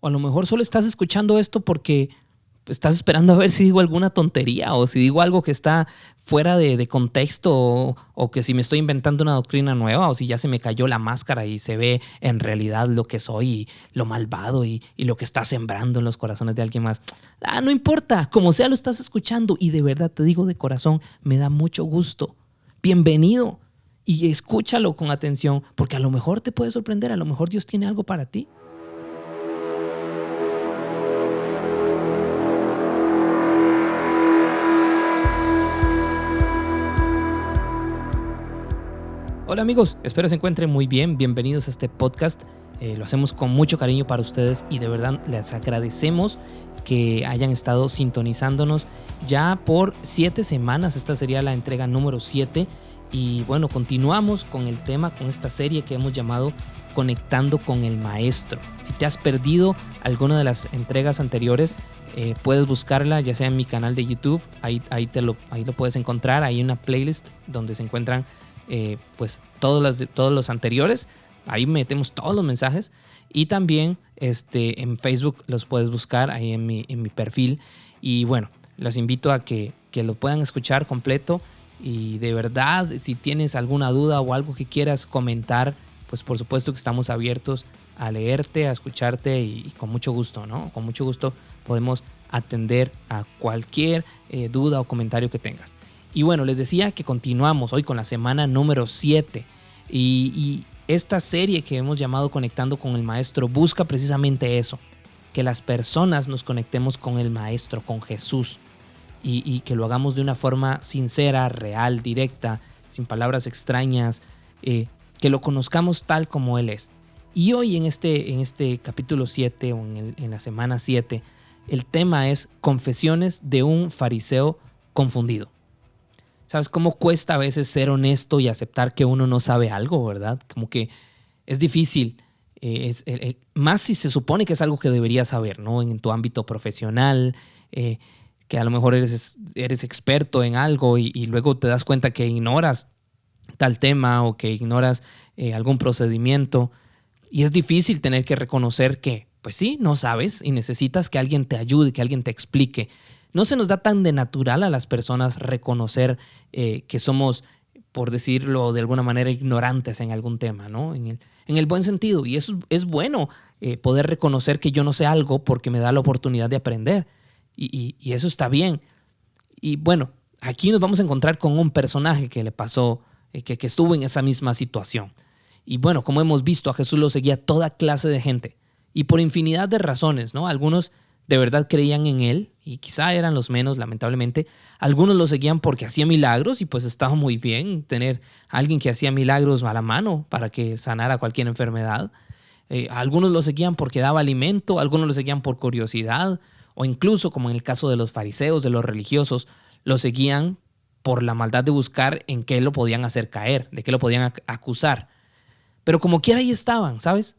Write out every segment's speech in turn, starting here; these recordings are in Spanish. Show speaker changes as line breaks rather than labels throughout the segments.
O a lo mejor solo estás escuchando esto porque estás esperando a ver si digo alguna tontería o si digo algo que está fuera de contexto o que si me estoy inventando una doctrina nueva o si ya se me cayó la máscara y se ve en realidad lo que soy y lo malvado y lo que está sembrando en los corazones de alguien más. No importa, como sea lo estás escuchando y de verdad te digo de corazón, me da mucho gusto. Bienvenido y escúchalo con atención porque a lo mejor te puede sorprender, a lo mejor Dios tiene algo para ti. Hola amigos, espero se encuentren muy bien, bienvenidos a este podcast. Lo hacemos con mucho cariño para ustedes y de verdad les agradecemos que hayan estado sintonizándonos ya por 7 semanas. Esta sería la entrega número 7 y bueno, continuamos con el tema, con esta serie que hemos llamado Conectando con el Maestro. Si te has perdido alguna de las entregas anteriores, puedes buscarla ya sea en mi canal de YouTube, ahí lo puedes encontrar. Hay una playlist donde se encuentran pues todos los anteriores. Ahí metemos todos los mensajes y también en Facebook los puedes buscar ahí en mi perfil. Y bueno, los invito a que lo puedan escuchar completo y de verdad si tienes alguna duda o algo que quieras comentar, pues por supuesto que estamos abiertos a leerte, a escucharte y con mucho gusto, ¿no? Con mucho gusto podemos atender a cualquier duda o comentario que tengas. Y bueno, les decía que continuamos hoy con la semana número 7 y esta serie que hemos llamado Conectando con el Maestro busca precisamente eso, que las personas nos conectemos con el Maestro, con Jesús y que lo hagamos de una forma sincera, real, directa, sin palabras extrañas, que lo conozcamos tal como Él es. Y hoy en este capítulo 7 o en la semana 7, el tema es Confesiones de un fariseo confundido. ¿Sabes cómo cuesta a veces ser honesto y aceptar que uno no sabe algo, verdad? Como que es difícil, más si se supone que es algo que deberías saber, ¿no? En tu ámbito profesional, que a lo mejor eres experto en algo y luego te das cuenta que ignoras tal tema o que ignoras algún procedimiento. Y es difícil tener que reconocer que, pues sí, no sabes y necesitas que alguien te ayude, que alguien te explique. No se nos da tan de natural a las personas reconocer que somos, por decirlo de alguna manera, ignorantes en algún tema, ¿no? En el buen sentido. Y eso es bueno, poder reconocer que yo no sé algo porque me da la oportunidad de aprender. Y eso está bien. Y bueno, aquí nos vamos a encontrar con un personaje que le pasó, que estuvo en esa misma situación. Y bueno, como hemos visto, a Jesús lo seguía toda clase de gente. Y por infinidad de razones, ¿no? Algunos de verdad creían en él y quizá eran los menos, lamentablemente. Algunos lo seguían porque hacía milagros y pues estaba muy bien tener a alguien que hacía milagros a la mano para que sanara cualquier enfermedad. Algunos lo seguían porque daba alimento, algunos lo seguían por curiosidad o incluso, como en el caso de los fariseos, de los religiosos, lo seguían por la maldad de buscar en qué lo podían hacer caer, de qué lo podían acusar. Pero como quiera ahí estaban, ¿sabes?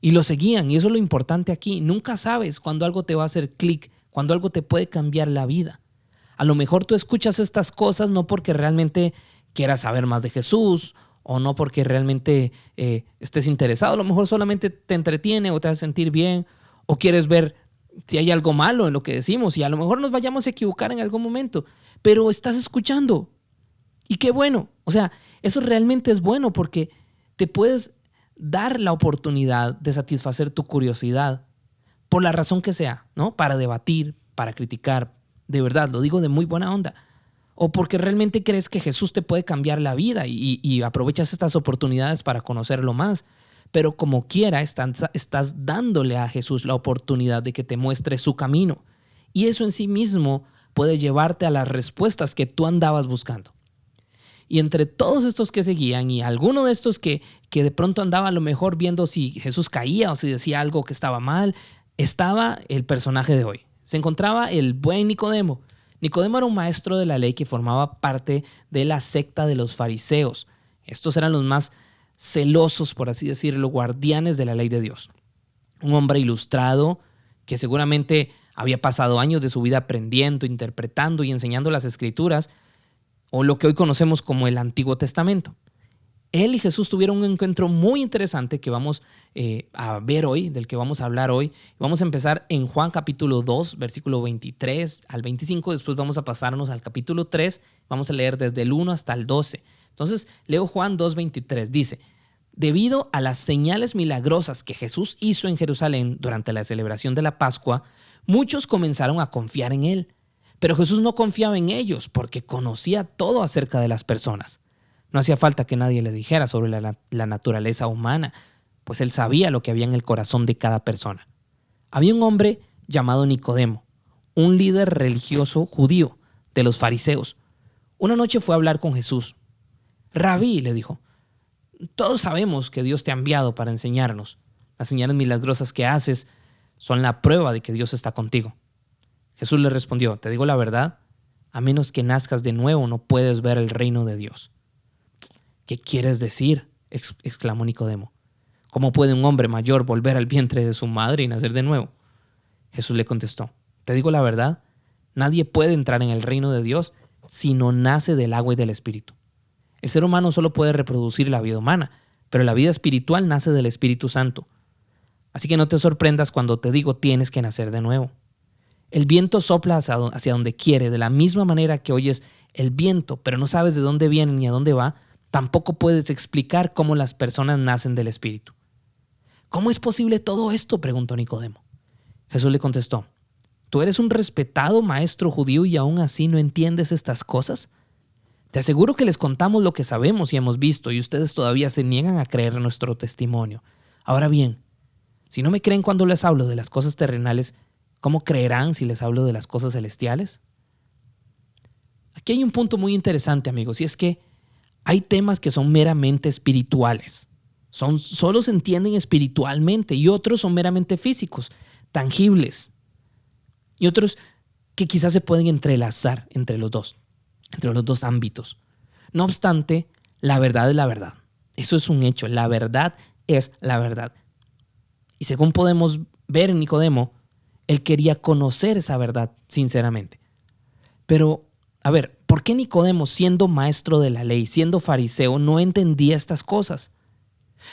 Y lo seguían, y eso es lo importante aquí. Nunca sabes cuándo algo te va a hacer clic, cuándo algo te puede cambiar la vida. A lo mejor tú escuchas estas cosas no porque realmente quieras saber más de Jesús o no porque realmente estés interesado. A lo mejor solamente te entretiene o te hace sentir bien o quieres ver si hay algo malo en lo que decimos y a lo mejor nos vayamos a equivocar en algún momento. Pero estás escuchando y qué bueno. O sea, eso realmente es bueno porque te puedes dar la oportunidad de satisfacer tu curiosidad por la razón que sea, ¿no? Para debatir, para criticar, de verdad, lo digo de muy buena onda. O porque realmente crees que Jesús te puede cambiar la vida y aprovechas estas oportunidades para conocerlo más. Pero como quiera, estás dándole a Jesús la oportunidad de que te muestre su camino. Y eso en sí mismo puede llevarte a las respuestas que tú andabas buscando. Y entre todos estos que seguían y alguno de estos que de pronto andaba a lo mejor viendo si Jesús caía o si decía algo que estaba mal, estaba el personaje de hoy. Se encontraba el buen Nicodemo. Nicodemo era un maestro de la ley que formaba parte de la secta de los fariseos. Estos eran los más celosos, por así decirlo, guardianes de la ley de Dios. Un hombre ilustrado que seguramente había pasado años de su vida aprendiendo, interpretando y enseñando las escrituras, o lo que hoy conocemos como el Antiguo Testamento. Él y Jesús tuvieron un encuentro muy interesante que vamos a ver hoy, del que vamos a hablar hoy. Vamos a empezar en Juan capítulo 2, versículo 23 al 25. Después vamos a pasarnos al capítulo 3. Vamos a leer desde el 1 hasta el 12. Entonces, leo Juan 2, 23. Dice: debido a las señales milagrosas que Jesús hizo en Jerusalén durante la celebración de la Pascua, muchos comenzaron a confiar en él. Pero Jesús no confiaba en ellos porque conocía todo acerca de las personas. No hacía falta que nadie le dijera sobre la naturaleza humana, pues él sabía lo que había en el corazón de cada persona. Había un hombre llamado Nicodemo, un líder religioso judío de los fariseos. Una noche fue a hablar con Jesús. Rabí, le dijo, todos sabemos que Dios te ha enviado para enseñarnos. Las señales milagrosas que haces son la prueba de que Dios está contigo. Jesús le respondió, te digo la verdad, a menos que nazcas de nuevo no puedes ver el reino de Dios. ¿Qué quieres decir?, exclamó Nicodemo. ¿Cómo puede un hombre mayor volver al vientre de su madre y nacer de nuevo? Jesús le contestó, te digo la verdad, nadie puede entrar en el reino de Dios si no nace del agua y del Espíritu. El ser humano solo puede reproducir la vida humana, pero la vida espiritual nace del Espíritu Santo. Así que no te sorprendas cuando te digo tienes que nacer de nuevo. El viento sopla hacia donde quiere, de la misma manera que oyes el viento, pero no sabes de dónde viene ni a dónde va. Tampoco puedes explicar cómo las personas nacen del Espíritu. ¿Cómo es posible todo esto?, preguntó Nicodemo. Jesús le contestó, ¿tú eres un respetado maestro judío y aún así no entiendes estas cosas? Te aseguro que les contamos lo que sabemos y hemos visto y ustedes todavía se niegan a creer nuestro testimonio. Ahora bien, si no me creen cuando les hablo de las cosas terrenales, ¿cómo creerán si les hablo de las cosas celestiales? Aquí hay un punto muy interesante, amigos, y es que hay temas que son meramente espirituales. Solo se entienden espiritualmente y otros son meramente físicos, tangibles. Y otros que quizás se pueden entrelazar entre los dos ámbitos. No obstante, la verdad es la verdad. Eso es un hecho. La verdad es la verdad. Y según podemos ver en Nicodemo, él quería conocer esa verdad sinceramente. Pero, a ver, ¿por qué Nicodemo, siendo maestro de la ley, siendo fariseo, no entendía estas cosas?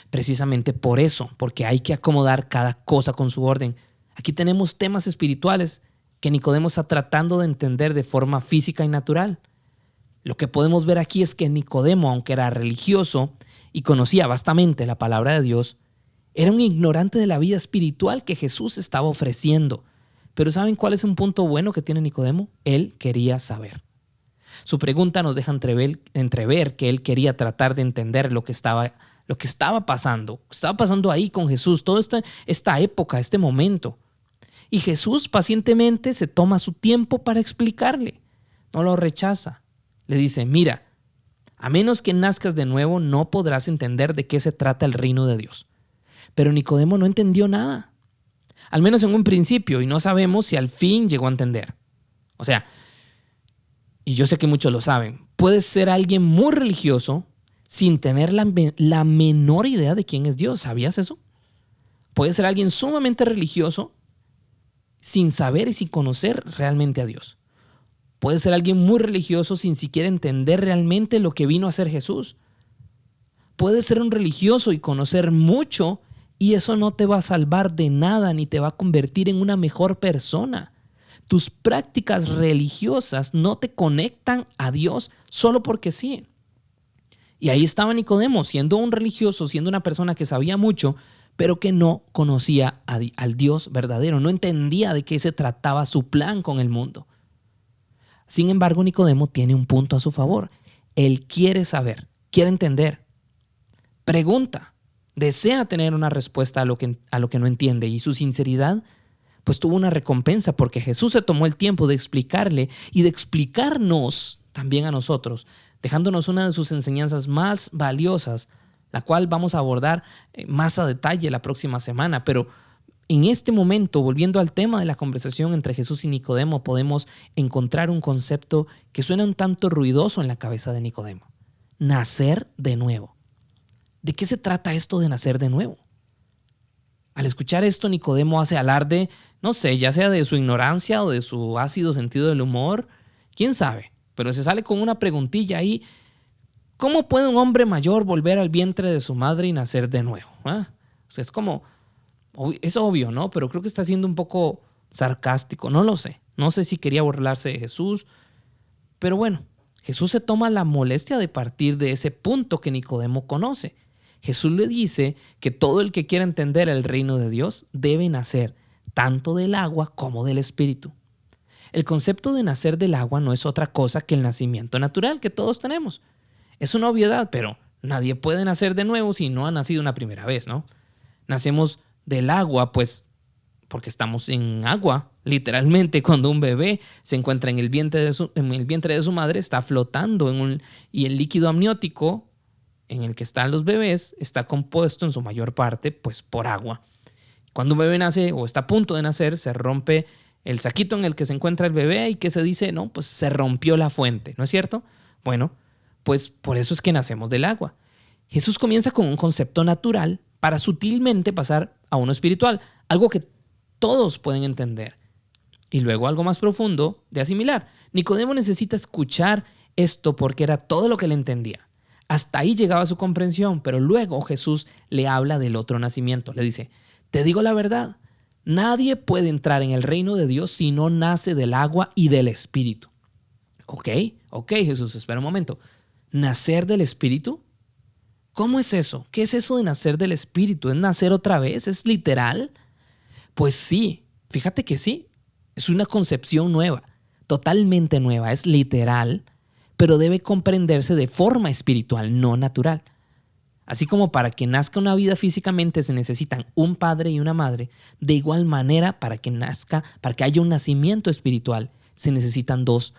Precisamente por eso, porque hay que acomodar cada cosa con su orden. Aquí tenemos temas espirituales que Nicodemo está tratando de entender de forma física y natural. Lo que podemos ver aquí es que Nicodemo, aunque era religioso y conocía vastamente la palabra de Dios, era un ignorante de la vida espiritual que Jesús estaba ofreciendo. Pero ¿saben cuál es un punto bueno que tiene Nicodemo? Él quería saber. Su pregunta nos deja entrever que él quería tratar de entender lo que estaba pasando. Estaba pasando ahí con Jesús, toda esta época, este momento. Y Jesús pacientemente se toma su tiempo para explicarle. No lo rechaza. Le dice, mira, a menos que nazcas de nuevo, no podrás entender de qué se trata el reino de Dios. Pero Nicodemo no entendió nada. Al menos en un principio, y no sabemos si al fin llegó a entender. O sea, y yo sé que muchos lo saben, puedes ser alguien muy religioso sin tener la menor idea de quién es Dios. ¿Sabías eso? Puedes ser alguien sumamente religioso sin saber y sin conocer realmente a Dios. Puedes ser alguien muy religioso sin siquiera entender realmente lo que vino a hacer Jesús. Puedes ser un religioso y conocer mucho y eso no te va a salvar de nada ni te va a convertir en una mejor persona. Tus prácticas religiosas no te conectan a Dios solo porque sí. Y ahí estaba Nicodemo, siendo un religioso, siendo una persona que sabía mucho, pero que no conocía al Dios verdadero, no entendía de qué se trataba su plan con el mundo. Sin embargo, Nicodemo tiene un punto a su favor. Él quiere saber, quiere entender. Pregunta, desea tener una respuesta a lo que no entiende, y su sinceridad pues tuvo una recompensa porque Jesús se tomó el tiempo de explicarle y de explicarnos también a nosotros, dejándonos una de sus enseñanzas más valiosas, la cual vamos a abordar más a detalle la próxima semana. Pero en este momento, volviendo al tema de la conversación entre Jesús y Nicodemo, podemos encontrar un concepto que suena un tanto ruidoso en la cabeza de Nicodemo. Nacer de nuevo. ¿De qué se trata esto de nacer de nuevo? Al escuchar esto, Nicodemo hace alarde, no sé, ya sea de su ignorancia o de su ácido sentido del humor, quién sabe, pero se sale con una preguntilla ahí. ¿cómo puede un hombre mayor volver al vientre de su madre y nacer de nuevo? ¿Ah? O sea, es obvio, ¿no? Pero creo que está siendo un poco sarcástico, no lo sé. No sé si quería burlarse de Jesús, pero bueno, Jesús se toma la molestia de partir de ese punto que Nicodemo conoce. Jesús le dice que todo el que quiera entender el reino de Dios debe nacer tanto del agua como del Espíritu. El concepto de nacer del agua no es otra cosa que el nacimiento natural que todos tenemos. Es una obviedad, pero nadie puede nacer de nuevo si no ha nacido una primera vez, ¿no? Nacemos del agua, pues, porque estamos en agua. Literalmente, cuando un bebé se encuentra en el vientre de su madre, está flotando y el líquido amniótico en el que están los bebés está compuesto en su mayor parte, pues, por agua. Cuando un bebé nace o está a punto de nacer, se rompe el saquito en el que se encuentra el bebé y que se dice, no, pues se rompió la fuente, ¿no es cierto? Bueno, pues por eso es que nacemos del agua. Jesús comienza con un concepto natural para sutilmente pasar a uno espiritual, algo que todos pueden entender. Y luego algo más profundo de asimilar. Nicodemo necesita escuchar esto porque era todo lo que él entendía. Hasta ahí llegaba su comprensión, pero luego Jesús le habla del otro nacimiento. Le dice, te digo la verdad, nadie puede entrar en el reino de Dios si no nace del agua y del Espíritu. Ok, Jesús, espera un momento. ¿Nacer del Espíritu? ¿Cómo es eso? ¿Qué es eso de nacer del Espíritu? ¿Es nacer otra vez? ¿Es literal? Pues sí, fíjate que sí. Es una concepción nueva, totalmente nueva, es literal, pero debe comprenderse de forma espiritual, no natural. Así como para que nazca una vida físicamente se necesitan un padre y una madre, de igual manera para que haya un nacimiento espiritual, se necesitan dos,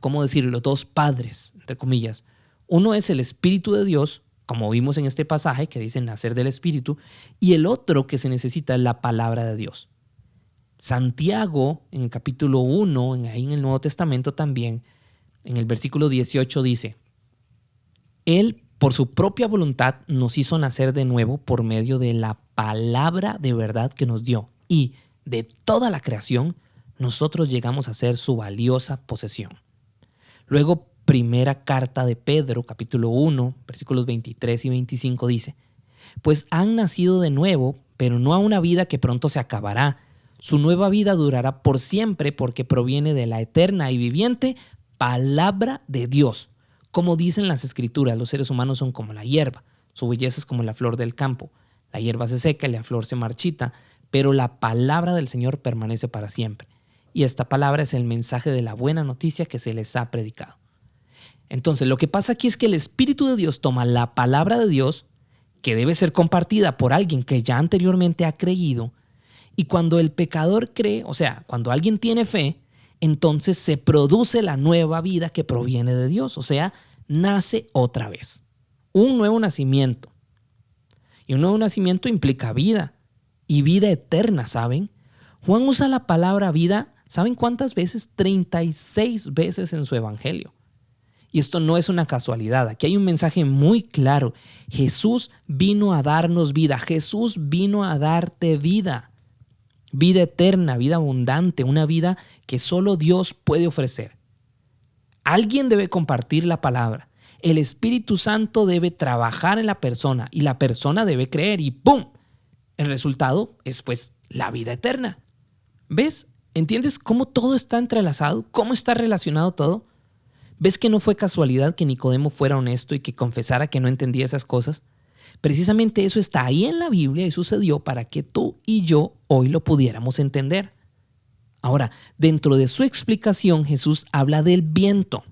¿cómo decirlo? Dos padres, entre comillas. Uno es el Espíritu de Dios, como vimos en este pasaje que dice nacer del Espíritu, y el otro que se necesita es la palabra de Dios. Santiago, en el capítulo 1, ahí en el Nuevo Testamento también, en el versículo 18 dice, Él por su propia voluntad nos hizo nacer de nuevo por medio de la palabra de verdad que nos dio, y de toda la creación nosotros llegamos a ser su valiosa posesión. Luego, primera carta de Pedro, capítulo 1, versículos 23 y 25 dice, pues han nacido de nuevo, pero no a una vida que pronto se acabará. Su nueva vida durará por siempre porque proviene de la eterna y viviente palabra de Dios. Como dicen las Escrituras, los seres humanos son como la hierba, su belleza es como la flor del campo. La hierba se seca y la flor se marchita, pero la palabra del Señor permanece para siempre. Y esta palabra es el mensaje de la buena noticia que se les ha predicado. Entonces, lo que pasa aquí es que el Espíritu de Dios toma la palabra de Dios, que debe ser compartida por alguien que ya anteriormente ha creído, y cuando el pecador cree, o sea, cuando alguien tiene fe, entonces se produce la nueva vida que proviene de Dios, o sea, nace otra vez. Un nuevo nacimiento. Y un nuevo nacimiento implica vida, y vida eterna, ¿saben? Juan usa la palabra vida, ¿saben cuántas veces? 36 veces en su evangelio. Y esto no es una casualidad, aquí hay un mensaje muy claro. Jesús vino a darnos vida, Jesús vino a darte vida. Vida eterna, vida abundante, una vida que solo Dios puede ofrecer. Alguien debe compartir la palabra. El Espíritu Santo debe trabajar en la persona y la persona debe creer y ¡pum! El resultado es pues la vida eterna. ¿Ves? ¿Entiendes cómo todo está entrelazado? ¿Cómo está relacionado todo? ¿Ves que no fue casualidad que Nicodemo fuera honesto y que confesara que no entendía esas cosas? Precisamente eso está ahí en la Biblia y sucedió para que tú y yo hoy lo pudiéramos entender. Ahora, dentro de su explicación, Jesús habla del viento.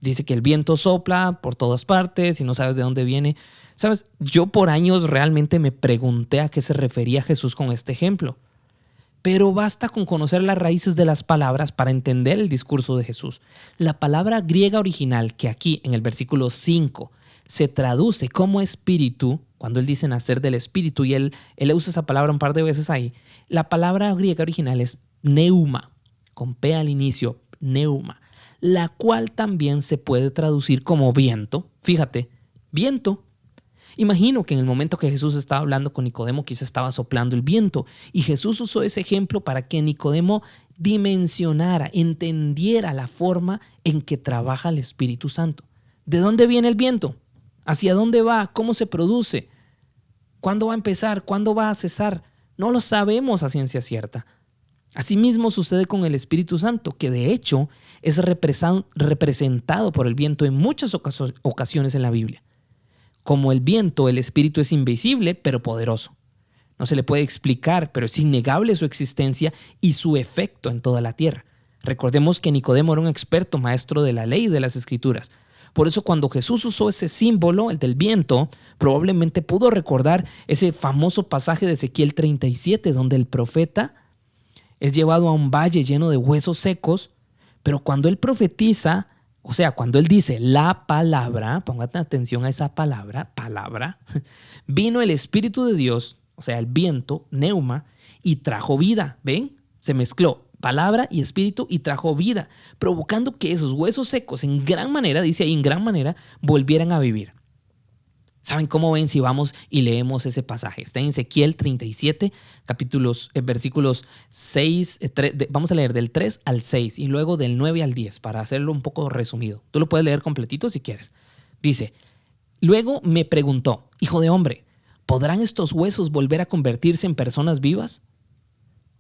Dice que el viento sopla por todas partes y no sabes de dónde viene. ¿Sabes? Yo por años realmente me pregunté a qué se refería Jesús con este ejemplo. Pero basta con conocer las raíces de las palabras para entender el discurso de Jesús. La palabra griega original que aquí en el versículo 5 se traduce como espíritu, cuando él dice nacer del espíritu y él usa esa palabra un par de veces ahí, la palabra griega original es neuma, con P al inicio, neuma, la cual también se puede traducir como viento. Fíjate, viento. Imagino que en el momento que Jesús estaba hablando con Nicodemo, quizá estaba soplando el viento y Jesús usó ese ejemplo para que Nicodemo dimensionara, entendiera la forma en que trabaja el Espíritu Santo. ¿De dónde viene el viento? ¿Hacia dónde va? ¿Cómo se produce? ¿Cuándo va a empezar? ¿Cuándo va a cesar? No lo sabemos a ciencia cierta. Asimismo sucede con el Espíritu Santo, que de hecho es representado por el viento en muchas ocasiones en la Biblia. Como el viento, el Espíritu es invisible, pero poderoso. No se le puede explicar, pero es innegable su existencia y su efecto en toda la tierra. Recordemos que Nicodemo era un experto maestro de la ley y de las Escrituras. Por eso cuando Jesús usó ese símbolo, el del viento, probablemente pudo recordar ese famoso pasaje de Ezequiel 37, donde el profeta es llevado a un valle lleno de huesos secos, pero cuando él profetiza, o sea, cuando él dice la palabra, pongan atención a esa palabra, vino el Espíritu de Dios, o sea, el viento, neuma, y trajo vida. ¿Ven? Se mezcló palabra y espíritu y trajo vida, provocando que esos huesos secos en gran manera, dice ahí en gran manera, volvieran a vivir. ¿Saben cómo ven si vamos y leemos ese pasaje? Está en Ezequiel 37, versículos 6, vamos a leer del 3 al 6 y luego del 9 al 10 para hacerlo un poco resumido. Tú lo puedes leer completito si quieres. Dice, luego me preguntó, hijo de hombre, ¿podrán estos huesos volver a convertirse en personas vivas?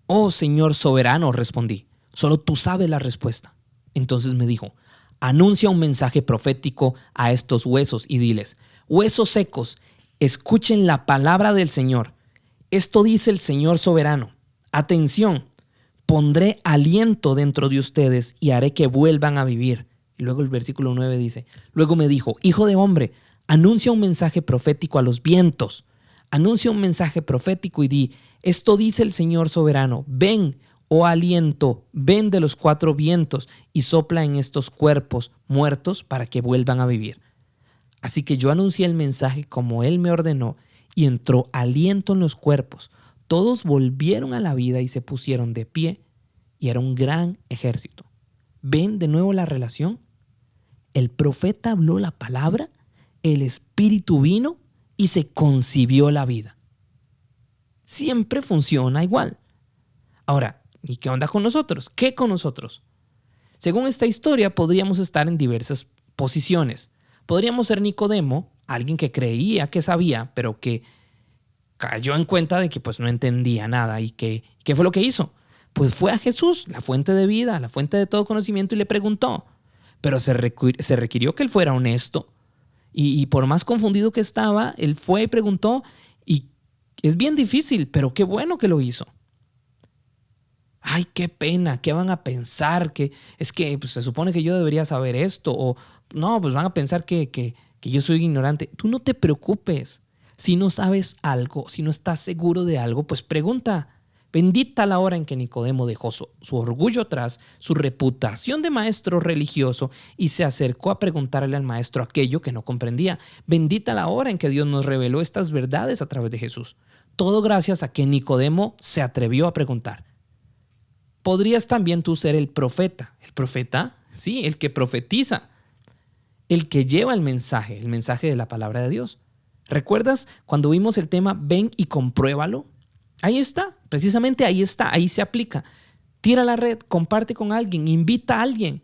Oh, Señor soberano, respondí, solo tú sabes la respuesta. Entonces me dijo, anuncia un mensaje profético a estos huesos y diles, huesos secos, escuchen la palabra del Señor. Esto dice el Señor soberano. Atención, pondré aliento dentro de ustedes y haré que vuelvan a vivir. Y luego el versículo 9 dice, luego me dijo, hijo de hombre, anuncia un mensaje profético a los vientos. Anuncia un mensaje profético y di, esto dice el Señor soberano, ven, oh aliento, ven de los 4 vientos y sopla en estos cuerpos muertos para que vuelvan a vivir. Así que yo anuncié el mensaje como él me ordenó y entró aliento en los cuerpos. Todos volvieron a la vida y se pusieron de pie y era un gran ejército. ¿Ven de nuevo la relación? El profeta habló la palabra, el espíritu vino y se concibió la vida. Siempre funciona igual. Ahora, ¿y qué onda con nosotros? ¿Qué con nosotros? Según esta historia, podríamos estar en diversas posiciones. Podríamos ser Nicodemo, alguien que creía que sabía, pero que cayó en cuenta de que pues no entendía nada. ¿Y qué fue lo que hizo? Pues fue a Jesús, la fuente de vida, la fuente de todo conocimiento, y le preguntó. Pero se requirió que él fuera honesto. Y por más confundido que estaba, él fue y preguntó. Y es bien difícil, pero qué bueno que lo hizo. Ay, qué pena, ¿qué van a pensar? Que es que pues, se supone que yo debería saber esto. O no, pues van a pensar que yo soy ignorante. Tú no te preocupes. Si no sabes algo, si no estás seguro de algo, pues pregunta. Bendita la hora en que Nicodemo dejó su orgullo atrás, su reputación de maestro religioso y se acercó a preguntarle al maestro aquello que no comprendía. Bendita la hora en que Dios nos reveló estas verdades a través de Jesús. Todo gracias a que Nicodemo se atrevió a preguntar. Podrías también tú ser el profeta. ¿El profeta? Sí, el que profetiza. El que lleva el mensaje de la palabra de Dios. ¿Recuerdas cuando vimos el tema ven y compruébalo? Ahí está, precisamente ahí está, ahí se aplica. Tira la red, comparte con alguien, invita a alguien.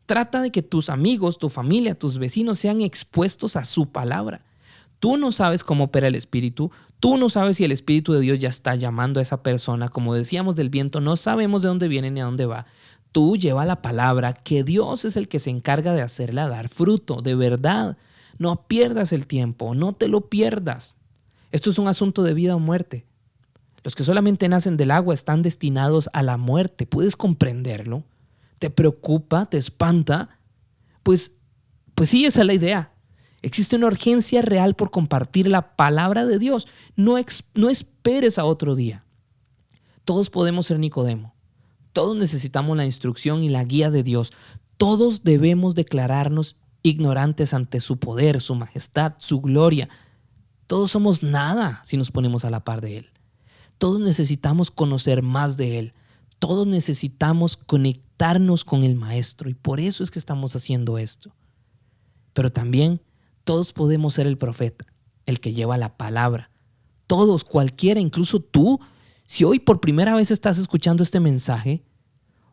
Trata de que tus amigos, tu familia, tus vecinos sean expuestos a su palabra. Tú no sabes cómo opera el Espíritu, tú no sabes si el Espíritu de Dios ya está llamando a esa persona. Como decíamos del viento, no sabemos de dónde viene ni a dónde va. Tú lleva la palabra, que Dios es el que se encarga de hacerla dar fruto, de verdad. No pierdas el tiempo, no te lo pierdas. Esto es un asunto de vida o muerte. Los que solamente nacen del agua están destinados a la muerte. ¿Puedes comprenderlo? ¿Te preocupa? ¿Te espanta? Pues sí, esa es la idea. Existe una urgencia real por compartir la palabra de Dios. No esperes a otro día. Todos podemos ser Nicodemo. Todos necesitamos la instrucción y la guía de Dios. Todos debemos declararnos ignorantes ante su poder, su majestad, su gloria. Todos somos nada si nos ponemos a la par de Él. Todos necesitamos conocer más de Él. Todos necesitamos conectarnos con el Maestro y por eso es que estamos haciendo esto. Pero también todos podemos ser el profeta, el que lleva la palabra. Todos, cualquiera, incluso tú, si hoy por primera vez estás escuchando este mensaje,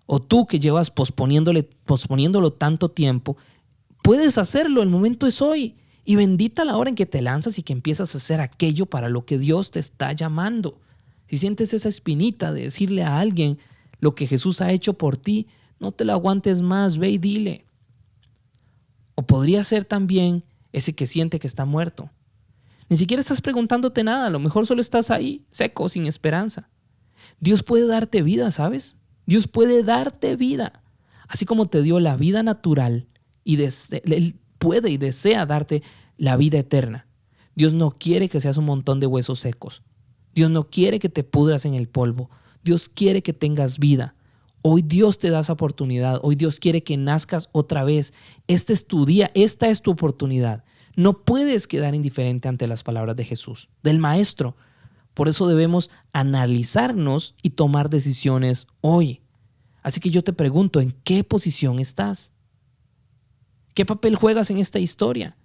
o tú que llevas posponiéndolo tanto tiempo, Puedes hacerlo, el momento es hoy. Y bendita la hora en que te lanzas y que empiezas a hacer aquello para lo que Dios te está llamando. Si sientes esa espinita de decirle a alguien lo que Jesús ha hecho por ti, no te lo aguantes más, ve y dile. O podría ser también ese que siente que está muerto. Ni siquiera estás preguntándote nada, a lo mejor solo estás ahí, seco, sin esperanza. Dios puede darte vida, ¿sabes? Dios puede darte vida. Así como te dio la vida natural, Él puede y desea darte la vida eterna. Dios no quiere que seas un montón de huesos secos. Dios no quiere que te pudras en el polvo. Dios quiere que tengas vida. Hoy Dios te da esa oportunidad. Hoy Dios quiere que nazcas otra vez. Este es tu día, esta es tu oportunidad. No puedes quedar indiferente ante las palabras de Jesús, del Maestro. Por eso debemos analizarnos y tomar decisiones hoy. Así que yo te pregunto, ¿en qué posición estás? ¿Qué papel juegas en esta historia?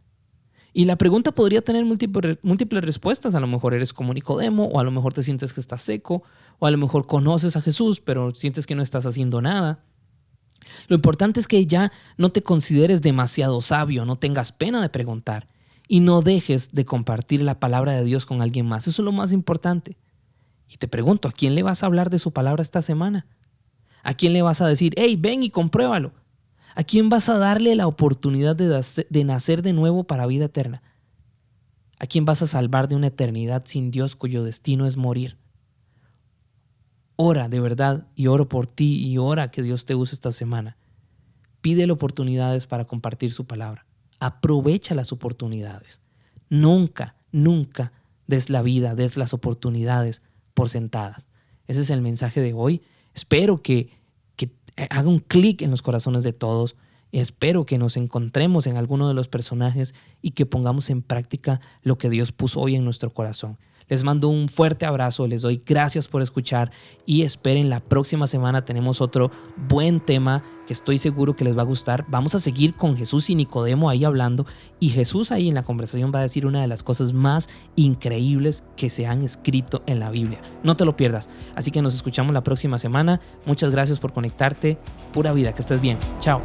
Y la pregunta podría tener múltiples respuestas. A lo mejor eres como Nicodemo, o a lo mejor te sientes que estás seco, o a lo mejor conoces a Jesús, pero sientes que no estás haciendo nada. Lo importante es que ya no te consideres demasiado sabio, no tengas pena de preguntar y no dejes de compartir la palabra de Dios con alguien más. Eso es lo más importante. Y te pregunto, ¿a quién le vas a hablar de su palabra esta semana? ¿A quién le vas a decir, hey, ven y compruébalo? ¿A quién vas a darle la oportunidad de nacer de nuevo para vida eterna? ¿A quién vas a salvar de una eternidad sin Dios cuyo destino es morir? Ora de verdad y oro por ti y ora que Dios te use esta semana. Pídele oportunidades para compartir su palabra. Aprovecha las oportunidades. Nunca, nunca des la vida, des las oportunidades por sentadas. Ese es el mensaje de hoy. Espero que haga un clic en los corazones de todos. Espero que nos encontremos en alguno de los personajes y que pongamos en práctica lo que Dios puso hoy en nuestro corazón. Les mando un fuerte abrazo, les doy gracias por escuchar y esperen la próxima semana. Tenemos otro buen tema que estoy seguro que les va a gustar. Vamos a seguir con Jesús y Nicodemo ahí hablando, y Jesús ahí en la conversación va a decir una de las cosas más increíbles que se han escrito en la Biblia. No te lo pierdas. Así que nos escuchamos la próxima semana. Muchas gracias por conectarte. Pura vida, que estés bien. Chao.